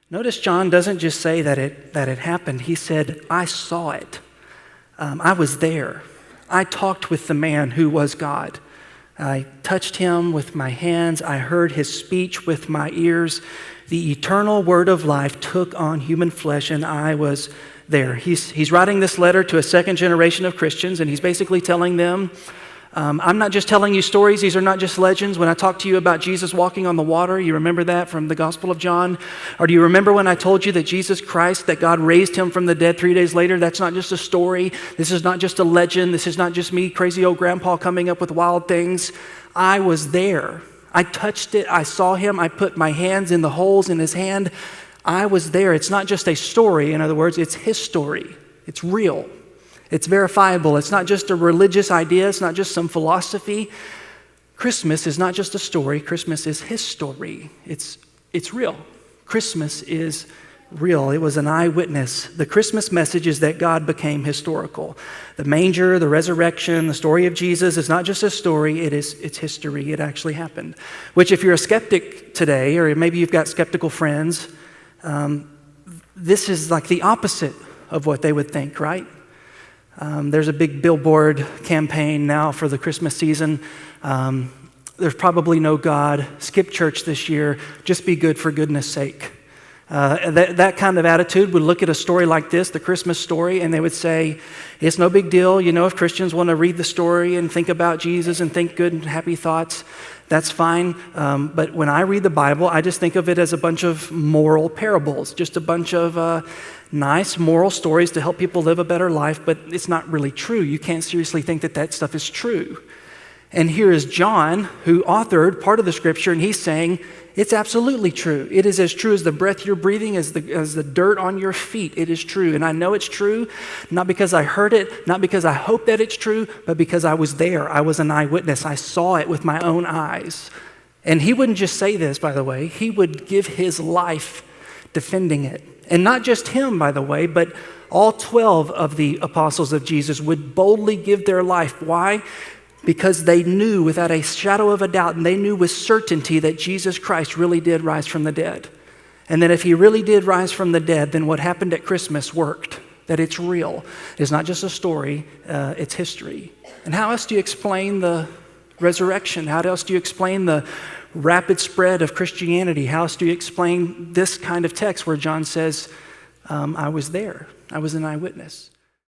Notice John doesn't just say that it happened. He said, I saw it. I was there. I talked with the man who was God. I touched him with my hands. I heard his speech with my ears. The eternal word of life took on human flesh, and I was there. He's writing this letter to a second generation of Christians, and he's basically telling them, I'm not just telling you stories. These are not just legends. When I talked to you about Jesus walking on the water, you remember that from the Gospel of John? Or do you remember when I told you that Jesus Christ, that God raised him from the dead 3 days later? That's not just a story. This is not just a legend. This is not just me, crazy old grandpa, coming up with wild things. I was there. I touched it. I saw him. I put my hands in the holes in his hand. I was there. It's not just a story. In other words, it's his story. It's real. It's verifiable. It's not just a religious idea. It's not just some philosophy. Christmas is not just a story. Christmas is his story. It's real. Christmas is real. It was an eyewitness. The Christmas message is that God became historical. The manger, the resurrection, the story of Jesus is not just a story. It's history. It actually happened. Which, if you're a skeptic today, or maybe you've got skeptical friends, this is like the opposite of what they would think, right? There's a big billboard campaign now for the Christmas season. There's probably no God. Skip church this year. Just be good for goodness sake. That kind of attitude would look at a story like this, the Christmas story, and they would say, it's no big deal. You know, if Christians want to read the story and think about Jesus and think good and happy thoughts, that's fine. But when I read the Bible, I just think of it as a bunch of moral parables, just a bunch of nice moral stories to help people live a better life, but it's not really true. You can't seriously think that stuff is true. And here is John, who authored part of the scripture, and he's saying, it's absolutely true. It is as true as the breath you're breathing, as the dirt on your feet. It is true. And I know it's true, not because I heard it, not because I hope that it's true, but because I was there. I was an eyewitness. I saw it with my own eyes. And he wouldn't just say this, by the way. He would give his life defending it. And not just him, by the way, but all 12 of the apostles of Jesus would boldly give their life. Why? Because they knew without a shadow of a doubt, and they knew with certainty that Jesus Christ really did rise from the dead. And that if he really did rise from the dead, then what happened at Christmas worked, that it's real. It's not just a story, it's history. And how else do you explain the resurrection? How else do you explain the rapid spread of Christianity? How else do you explain this kind of text where John says, I was there, I was an eyewitness?